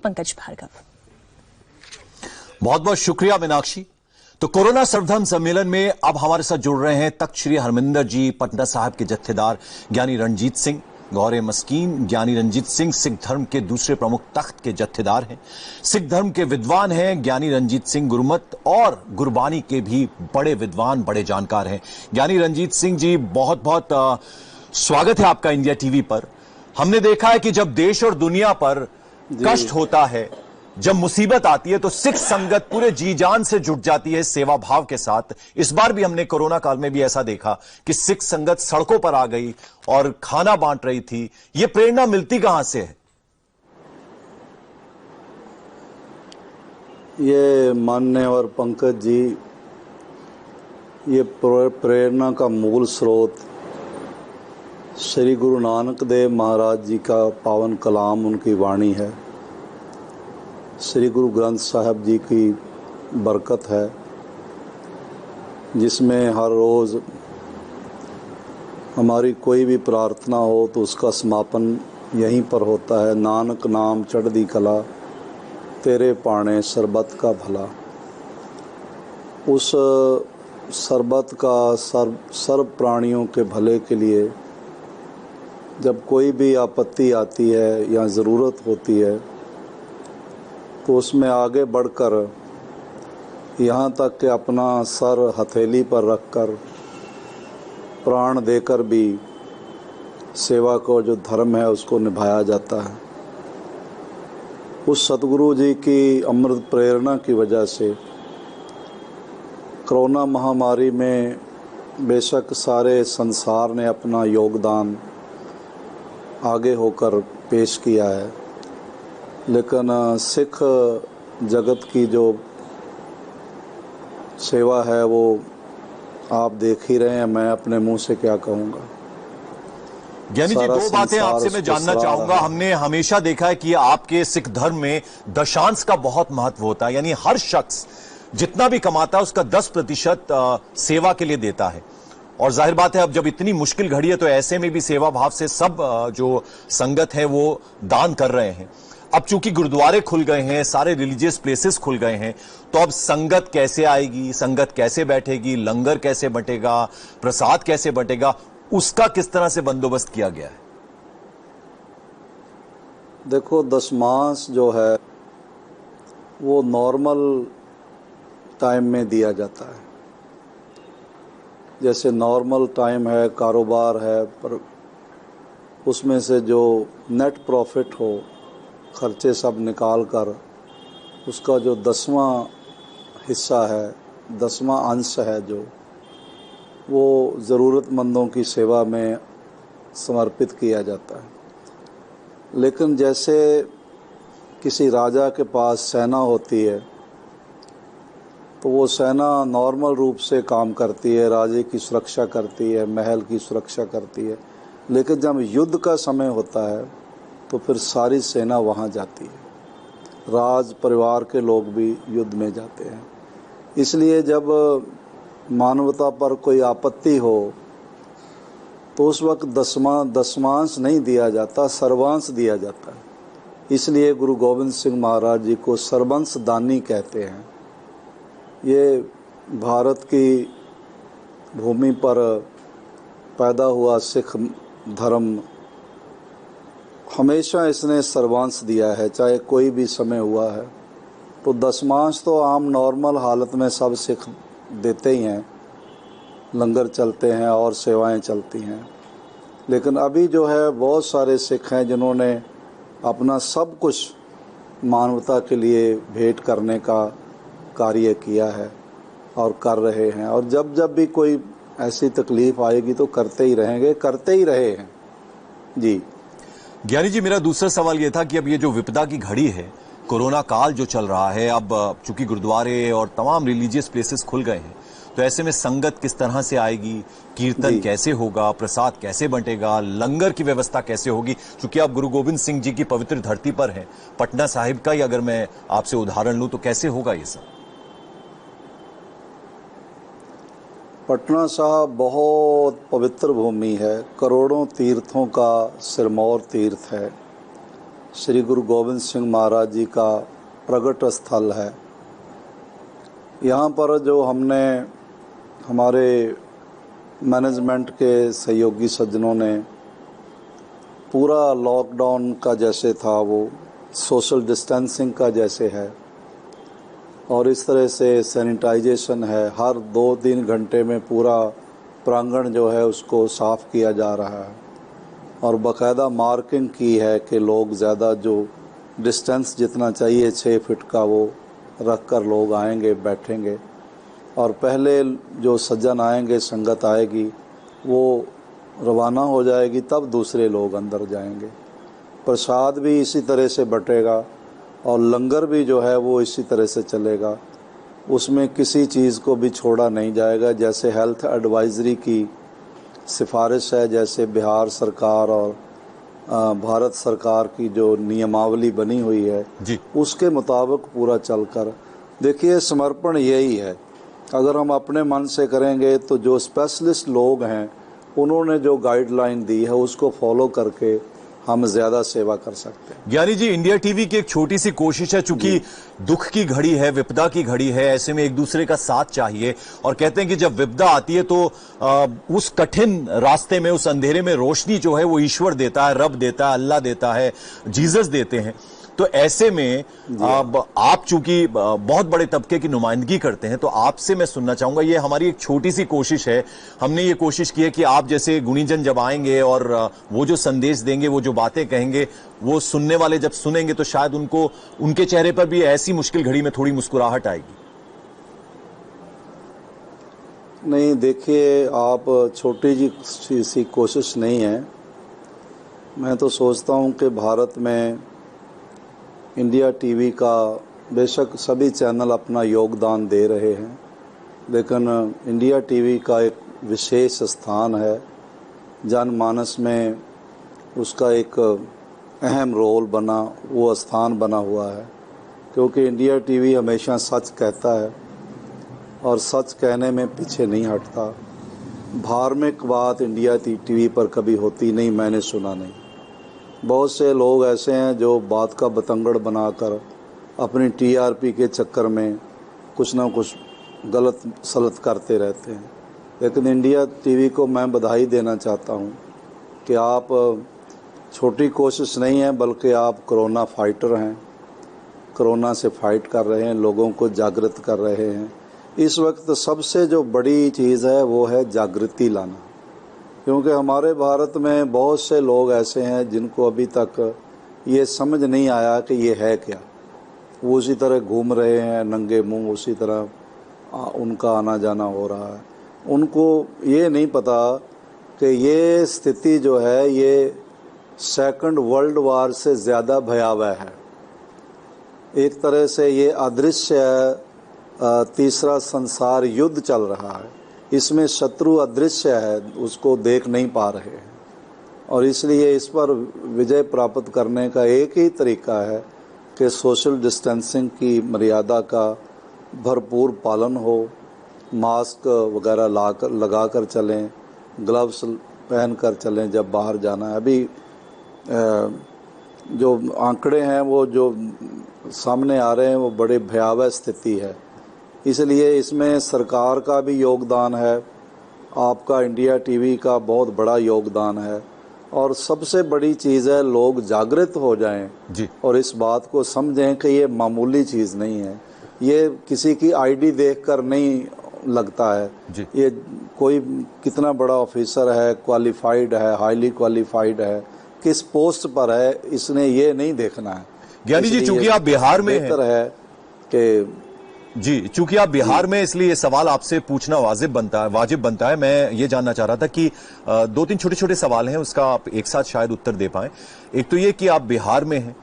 पंकज भार्गव। बहुत बहुत शुक्रिया मीनाक्षी। तो कोरोना सर्वधर्म सम्मेलन में अब हमारे साथ जुड़ रहे हैं तख्त श्री हरमिंदर जी पटना साहिब के जत्थेदार ज्ञानी रणजीत सिंह गौरे मस्कीन। ज्ञानी रणजीत सिंह सिख धर्म के दूसरे प्रमुख तख्त के जत्थेदार हैं, सिख धर्म के विद्वान हैं। ज्ञानी रणजीत सिंह गुरमत और गुरबानी के भी बड़े विद्वान, बड़े जानकार हैं। ज्ञानी रणजीत सिंह जी, बहुत बहुत स्वागत है आपका इंडिया टीवी पर। हमने देखा है कि जब देश और दुनिया पर कष्ट होता है, जब मुसीबत आती है, तो सिख संगत पूरे जी जान से जुट जाती है सेवा भाव के साथ। इस बार भी हमने कोरोना काल में भी ऐसा देखा कि सिख संगत सड़कों पर आ गई और खाना बांट रही थी। ये प्रेरणा मिलती कहां से है? ये माननीय पंकज जी, ये प्रेरणा का मूल स्रोत श्री गुरु नानक देव महाराज जी का पावन कलाम, उनकी वाणी है। श्री गुरु ग्रंथ साहब जी की बरकत है, जिसमें हर रोज़ हमारी कोई भी प्रार्थना हो तो उसका समापन यहीं पर होता है। नानक नाम चढ़दी कला, तेरे पाणे सरबत का भला। उस सरबत का सर्व प्राणियों के भले के लिए जब कोई भी आपत्ति आती है या ज़रूरत होती है, तो उसमें आगे बढ़कर यहाँ तक कि अपना सर हथेली पर रखकर प्राण देकर भी सेवा को, जो धर्म है, उसको निभाया जाता है। उस सतगुरु जी की अमृत प्रेरणा की वजह से कोरोना महामारी में बेशक सारे संसार ने अपना योगदान आगे होकर पेश किया है, लेकिन सिख जगत की जो सेवा है वो आप देख ही रहे हैं। मैं अपने मुंह से क्या कहूँगा। ज्ञानी जी, दो बातें आपसे मैं जानना चाहूंगा। हमने हमेशा देखा है कि आपके सिख धर्म में दशांश का बहुत महत्व होता है, यानी हर शख्स जितना भी कमाता है उसका 10% सेवा के लिए देता है। और जाहिर बात है, अब जब इतनी मुश्किल घड़ी है तो ऐसे में भी सेवा भाव से सब जो संगत है वो दान कर रहे हैं। अब चूंकि गुरुद्वारे खुल गए हैं, सारे रिलीजियस प्लेसेस खुल गए हैं, तो अब संगत कैसे आएगी, संगत कैसे बैठेगी, लंगर कैसे बटेगा, प्रसाद कैसे बटेगा, उसका किस तरह से बंदोबस्त किया गया है? देखो, दशमांश जो है वो नॉर्मल टाइम में दिया जाता है। जैसे नॉर्मल टाइम है, कारोबार है, पर उसमें से जो नेट प्रॉफिट हो, खर्चे सब निकाल कर उसका जो 10वां हिस्सा है, 10वां अंश है, जो वो ज़रूरतमंदों की सेवा में समर्पित किया जाता है। लेकिन जैसे किसी राजा के पास सेना होती है, तो वो सेना नॉर्मल रूप से काम करती है, राजे की सुरक्षा करती है, महल की सुरक्षा करती है। लेकिन जब युद्ध का समय होता है तो फिर सारी सेना वहाँ जाती है, राज परिवार के लोग भी युद्ध में जाते हैं। इसलिए जब मानवता पर कोई आपत्ति हो तो उस वक्त दशमांश नहीं दिया जाता, सर्वांश दिया जाता है। इसलिए गुरु गोविंद सिंह महाराज जी को सर्वंश दानी कहते हैं। ये भारत की भूमि पर पैदा हुआ सिख धर्म हमेशा इसने सर्वांश दिया है, चाहे कोई भी समय हुआ है। तो दशमांश तो आम नॉर्मल हालत में सब सिख देते ही हैं, लंगर चलते हैं और सेवाएं चलती हैं। लेकिन अभी जो है बहुत सारे सिख हैं जिन्होंने अपना सब कुछ मानवता के लिए भेंट करने का कार्य किया है और कर रहे हैं। और जब जब भी कोई ऐसी तकलीफ आएगी तो करते ही रहेंगे, करते ही रहे हैं। जी ज्ञानी जी, मेरा दूसरा सवाल यह था कि अब ये जो विपदा की घड़ी है, कोरोना काल जो चल रहा है, अब चूंकि गुरुद्वारे और तमाम रिलीजियस प्लेसेस खुल गए हैं, तो ऐसे में संगत किस तरह से आएगी, कीर्तन कैसे होगा, प्रसाद कैसे बंटेगा, लंगर की व्यवस्था कैसे होगी? क्योंकि आप गुरु गोविंद सिंह जी की पवित्र धरती पर हैं, पटना साहिब का ही अगर मैं आपसे उदाहरण लूं तो कैसे होगा ये सब? पटना साहब बहुत पवित्र भूमि है, करोड़ों तीर्थों का सिरमौर तीर्थ है। श्री गुरु गोविंद सिंह महाराज जी का प्रगट स्थल है। यहाँ पर जो हमने हमारे मैनेजमेंट के सहयोगी सज्जनों ने पूरा लॉकडाउन का जैसे था वो सोशल डिस्टेंसिंग का जैसे है, और इस तरह से सैनिटाइजेशन है। हर 2-3 घंटे में पूरा प्रांगण जो है उसको साफ़ किया जा रहा है, और बाकायदा मार्किंग की है कि लोग ज़्यादा जो डिस्टेंस जितना चाहिए 6 फीट का वो रख कर लोग आएंगे, बैठेंगे। और पहले जो सज्जन आएंगे, संगत आएगी, वो रवाना हो जाएगी, तब दूसरे लोग अंदर जाएंगे। प्रसाद भी इसी तरह से बटेगा और लंगर भी जो है वो इसी तरह से चलेगा। उसमें किसी चीज़ को भी छोड़ा नहीं जाएगा। जैसे हेल्थ एडवाइजरी की सिफारिश है, जैसे बिहार सरकार और भारत सरकार की जो नियमावली बनी हुई है जी, उसके मुताबिक पूरा चलकर देखिए, समर्पण यही है। अगर हम अपने मन से करेंगे तो जो स्पेशलिस्ट लोग हैं उन्होंने जो गाइडलाइन दी है उसको फॉलो करके हम ज़्यादा सेवा कर सकते हैं। ज्ञानी जी, इंडिया टीवी की एक छोटी सी कोशिश है, चूंकि दुख की घड़ी है, विपदा की घड़ी है, ऐसे में एक दूसरे का साथ चाहिए। और कहते हैं कि जब विपदा आती है तो उस कठिन रास्ते में, उस अंधेरे में रोशनी जो है वो ईश्वर देता है, रब देता है, अल्लाह देता है, जीसस देते हैं। तो ऐसे में आप चूंकि बहुत बड़े तबके की नुमाइंदगी करते हैं, तो आपसे मैं सुनना चाहूंगा, ये हमारी एक छोटी सी कोशिश है। हमने ये कोशिश की है कि आप जैसे गुणीजन जब आएंगे और वो जो संदेश देंगे, वो जो बातें कहेंगे, वो सुनने वाले जब सुनेंगे तो शायद उनको, उनके चेहरे पर भी ऐसी मुश्किल घड़ी में थोड़ी मुस्कुराहट आएगी। नहीं, देखिए, आप छोटी सी कोशिश नहीं है। मैं तो सोचता हूं कि भारत में इंडिया टीवी का बेशक सभी चैनल अपना योगदान दे रहे हैं, लेकिन इंडिया टीवी का एक विशेष स्थान है जनमानस में। उसका एक अहम रोल बना, वो स्थान बना हुआ है, क्योंकि इंडिया टीवी हमेशा सच कहता है और सच कहने में पीछे नहीं हटता। धार्मिक बात इंडिया टीवी पर कभी होती नहीं, मैंने सुना नहीं। बहुत से लोग ऐसे हैं जो बात का बतंगड़ बनाकर अपनी टीआरपी के चक्कर में कुछ ना कुछ गलत सलत करते रहते हैं। लेकिन इंडिया टीवी को मैं बधाई देना चाहता हूं कि आप छोटी कोशिश नहीं है, बल्कि आप कोरोना फाइटर हैं। कोरोना से फाइट कर रहे हैं, लोगों को जागृत कर रहे हैं। इस वक्त सबसे जो बड़ी चीज़ है वो है जागृति लाना, क्योंकि हमारे भारत में बहुत से लोग ऐसे हैं जिनको अभी तक ये समझ नहीं आया कि ये है क्या। वो उसी तरह घूम रहे हैं नंगे मुंह, उसी तरह उनका आना जाना हो रहा है। उनको ये नहीं पता कि ये स्थिति जो है ये सेकंड वर्ल्ड वार से ज़्यादा भयावह है। एक तरह से ये अदृश्य तीसरा संसार युद्ध चल रहा है। इसमें शत्रु अदृश्य है, उसको देख नहीं पा रहे हैं, और इसलिए इस पर विजय प्राप्त करने का एक ही तरीका है कि सोशल डिस्टेंसिंग की मर्यादा का भरपूर पालन हो, मास्क वगैरह लगा कर चलें, ग्लव्स पहन कर चलें जब बाहर जाना है। अभी जो आंकड़े हैं वो जो सामने आ रहे हैं वो बड़े भयावह स्थिति है। इसलिए इसमें सरकार का भी योगदान है, आपका इंडिया टीवी का बहुत बड़ा योगदान है, और सबसे बड़ी चीज़ है लोग जागृत हो जाएं जी, और इस बात को समझें कि ये मामूली चीज़ नहीं है। ये किसी की आईडी देखकर नहीं लगता है जी। ये कोई कितना बड़ा ऑफिसर है, क्वालिफाइड है, हाईली क्वालिफाइड है, किस पोस्ट पर है, इसने ये नहीं देखना है। ज्ञानी जी, चूंकि आप बिहार में बेहतर है कि जी, चूंकि आप बिहार में, इसलिए ये सवाल आपसे पूछना वाजिब बनता है। मैं ये जानना चाह रहा था कि 2-3 छोटे-छोटे सवाल हैं, उसका आप एक साथ शायद उत्तर दे पाएं। एक तो ये कि आप बिहार में हैं,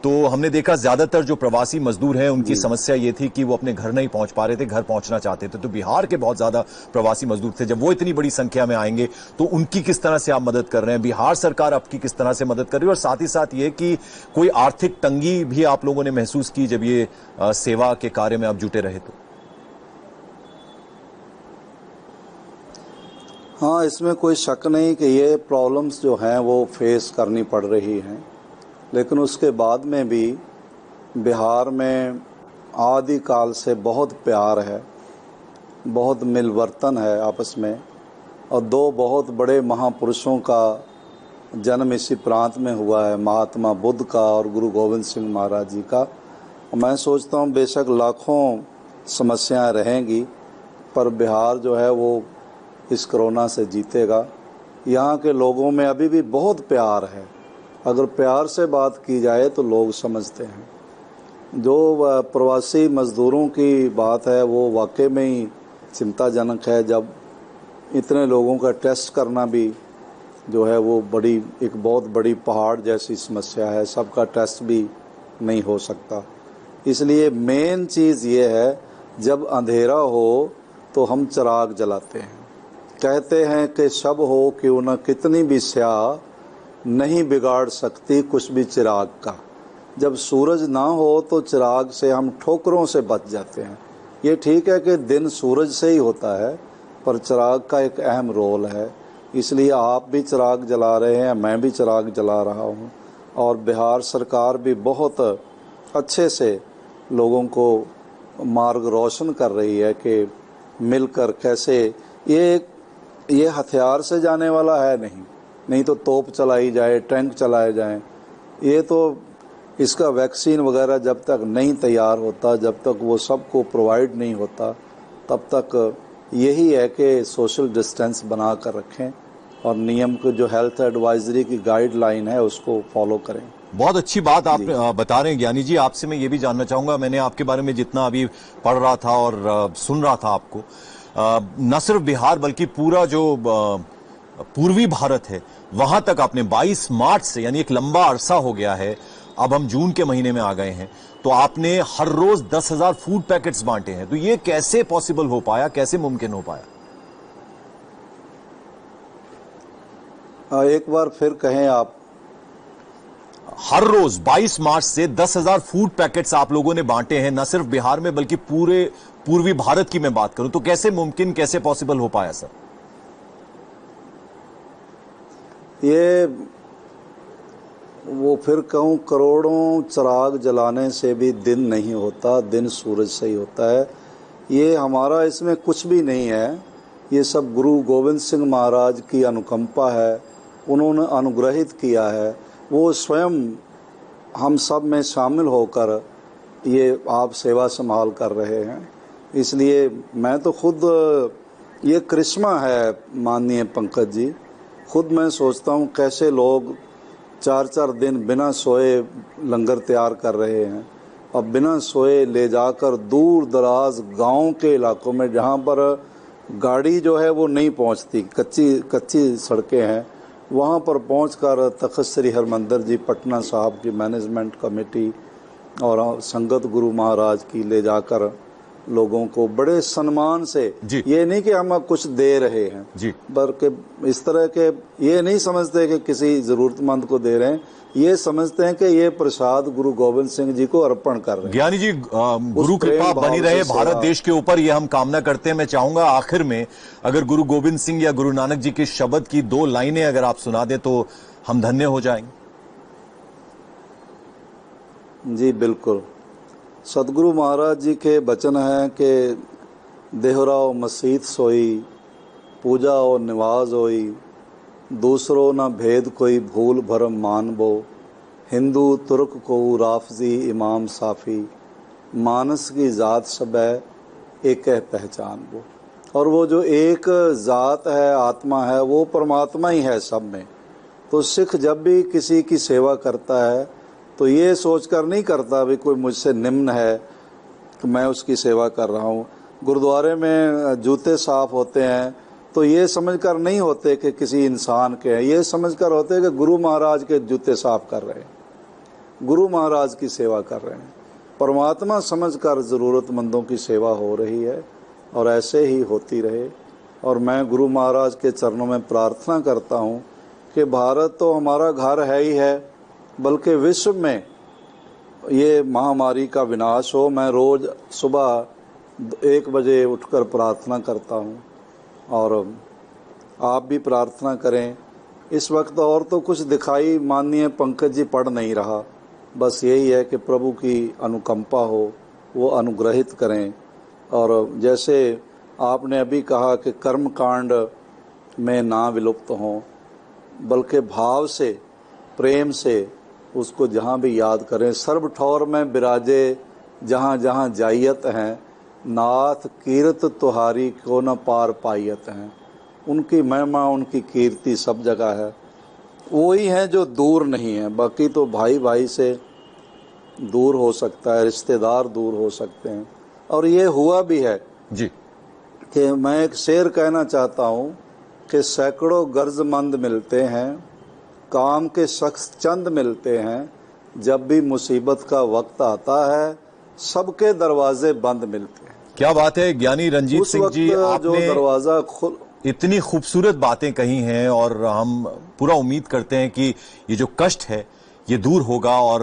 तो हमने देखा ज्यादातर जो प्रवासी मजदूर हैं उनकी समस्या ये थी कि वो अपने घर नहीं पहुंच पा रहे थे, घर पहुंचना चाहते थे। तो बिहार के बहुत ज्यादा प्रवासी मजदूर थे। जब वो इतनी बड़ी संख्या में आएंगे तो उनकी किस तरह से आप मदद कर रहे हैं, बिहार सरकार आपकी किस तरह से मदद कर रही है, और साथ ही साथ ये कि कोई आर्थिक तंगी भी आप लोगों ने महसूस की जब ये सेवा के कार्य में आप जुटे रहे? तो हाँ, इसमें कोई शक नहीं कि ये प्रॉब्लम्स जो हैं वो फेस करनी पड़ रही हैं। लेकिन उसके बाद में भी बिहार में आदिकाल से बहुत प्यार है, बहुत मिलवर्तन है आपस में, और दो बहुत बड़े महापुरुषों का जन्म इसी प्रांत में हुआ है, महात्मा बुद्ध का और गुरु गोविंद सिंह महाराज जी का। मैं सोचता हूँ बेशक लाखों समस्याएं रहेंगी, पर बिहार जो है वो इस कोरोना से जीतेगा। यहाँ के लोगों में अभी भी बहुत प्यार है, अगर प्यार से बात की जाए तो लोग समझते हैं। जो प्रवासी मज़दूरों की बात है वो वाकई में ही चिंताजनक है, जब इतने लोगों का टेस्ट करना भी जो है वो एक बहुत बड़ी पहाड़ जैसी समस्या है, सबका टेस्ट भी नहीं हो सकता। इसलिए मेन चीज़ ये है, जब अंधेरा हो तो हम चिराग जलाते हैं। कहते हैं कि शब हो क्यों न कितनी भी स्याह, नहीं बिगाड़ सकती कुछ भी चिराग का। जब सूरज ना हो तो चिराग से हम ठोकरों से बच जाते हैं। ये ठीक है कि दिन सूरज से ही होता है, पर चिराग का एक अहम रोल है। इसलिए आप भी चिराग जला रहे हैं, मैं भी चिराग जला रहा हूँ, और बिहार सरकार भी बहुत अच्छे से लोगों को मार्ग रोशन कर रही है कि मिलकर कैसे ये हथियार से जाने वाला है नहीं तो तोप चलाई जाए, टैंक चलाए जाएं। ये तो इसका वैक्सीन वगैरह जब तक नहीं तैयार होता, जब तक वो सबको प्रोवाइड नहीं होता, तब तक यही है कि सोशल डिस्टेंस बना कर रखें और नियम को जो हेल्थ एडवाइजरी की गाइडलाइन है उसको फॉलो करें। बहुत अच्छी बात आप बता रहे हैं ज्ञानी जी। आपसे मैं ये भी जानना चाहूंगा, मैंने आपके बारे में जितना अभी पढ़ रहा था और सुन रहा था आपको, न सिर्फ बिहार बल्कि पूरा जो पूर्वी भारत है वहां तक आपने 22 मार्च से, यानी एक लंबा अरसा हो गया है, अब हम जून के महीने में आ गए हैं, तो आपने हर रोज 10,000 फूड पैकेट्स बांटे हैं। तो ये कैसे पॉसिबल हो पाया, कैसे मुमकिन हो पाया? एक बार फिर कहें आप। हर रोज 22 मार्च से 10,000 फूड पैकेट्स आप लोगों ने बांटे हैं, न सिर्फ बिहार में बल्कि पूरे पूर्वी भारत की मैं बात करूं, तो कैसे मुमकिन, कैसे पॉसिबल हो पाया सर? ये वो फिर कहूं, करोड़ों चिराग जलाने से भी दिन नहीं होता, दिन सूरज से ही होता है। ये हमारा इसमें कुछ भी नहीं है, ये सब गुरु गोविंद सिंह महाराज की अनुकंपा है, उन्होंने अनुग्रहित किया है। वो स्वयं हम सब में शामिल होकर ये आप सेवा संभाल कर रहे हैं। इसलिए मैं तो खुद, ये करिश्मा है माननीय पंकज जी, खुद मैं सोचता हूँ कैसे लोग 4-4 दिन बिना सोए लंगर तैयार कर रहे हैं, और बिना सोए ले जाकर दूर दराज गांव के इलाकों में जहाँ पर गाड़ी जो है वो नहीं पहुँचती, कच्ची सड़कें हैं, वहाँ पर पहुंचकर तख्त श्री हरमंदिर जी पटना साहब की मैनेजमेंट कमेटी और संगत गुरु महाराज की ले जाकर लोगों को बड़े सम्मान से, ये नहीं कि हम कुछ दे रहे हैं जी, बल्कि इस तरह के ये नहीं समझते कि किसी जरूरतमंद को दे रहे हैं, ये समझते हैं कि ये प्रसाद गुरु गोविंद सिंह जी को अर्पण कर रहे हैं। ज्ञानी जी, गुरु कृपा बनी रहे भारत देश के ऊपर, ये हम कामना करते हैं। मैं चाहूंगा आखिर में अगर गुरु गोविंद सिंह या गुरु नानक जी के शब्द की 2 लाइनें अगर आप सुना दें तो हम धन्य हो जाएंगे। जी बिल्कुल। सदगुरु महाराज जी के वचन हैं कि देहराओ मस्जिद सोई, पूजा और निवाज होई, दूसरों न भेद कोई भूल भरम मानबो, हिंदू तुर्क को राफजी इमाम साफ़ी, मानस की ज़ात सब है एक है पहचान वो। और वो जो एक ज़ात है, आत्मा है, वो परमात्मा ही है सब में। तो सिख जब भी किसी की सेवा करता है तो ये सोचकर नहीं करता भी कोई मुझसे निम्न है कि मैं उसकी सेवा कर रहा हूँ। गुरुद्वारे में जूते साफ होते हैं तो ये समझकर नहीं होते कि किसी इंसान के हैं, ये समझकर होते हैं कि गुरु महाराज के जूते साफ कर रहे हैं, गुरु महाराज की सेवा कर रहे हैं। परमात्मा समझकर ज़रूरतमंदों की सेवा हो रही है और ऐसे ही होती रहे। और मैं गुरु महाराज के चरणों में प्रार्थना करता हूँ कि भारत तो हमारा घर है ही है, बल्कि विश्व में ये महामारी का विनाश हो। मैं रोज़ सुबह 1 बजे उठकर प्रार्थना करता हूँ और आप भी प्रार्थना करें इस वक्त और तो कुछ दिखाई माननीय पंकज जी पड़ नहीं रहा, बस यही है कि प्रभु की अनुकंपा हो, वो अनुग्रहित करें। और जैसे आपने अभी कहा कि कर्म कांड में ना विलुप्त हों, बल्कि भाव से, प्रेम से उसको जहाँ भी याद करें। सर्व ठौर में बिराजे जहाँ जहाँ जाइयत हैं, नाथ कीर्त तुहारी को न पार पाइयत हैं। उनकी महिमा, उनकी कीर्ति सब जगह है। वही है जो दूर नहीं है, बाकी तो भाई भाई से दूर हो सकता है, रिश्तेदार दूर हो सकते हैं। और ये हुआ भी है जी कि मैं एक शेर कहना चाहता हूँ कि सैकड़ों गर्जमंद मिलते हैं, काम के शख्स चंद मिलते हैं, जब भी मुसीबत का वक्त आता है सबके दरवाजे बंद मिलते हैं। क्या बात है ज्ञानी रंजीत उस सिंह वक्त जी, जो आपने दरवाजा इतनी खूबसूरत बातें कही हैं और हम पूरा उम्मीद करते हैं कि ये जो कष्ट है ये दूर होगा और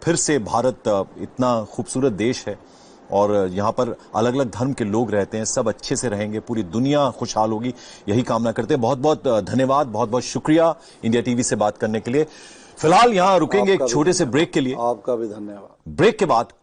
फिर से भारत इतना खूबसूरत देश है और यहाँ पर अलग अलग धर्म के लोग रहते हैं, सब अच्छे से रहेंगे, पूरी दुनिया खुशहाल होगी, यही कामना करते हैं। बहुत बहुत धन्यवाद, बहुत बहुत शुक्रिया इंडिया टीवी से बात करने के लिए। फिलहाल यहाँ रुकेंगे एक छोटे से ब्रेक के लिए। आपका भी धन्यवाद। ब्रेक के बाद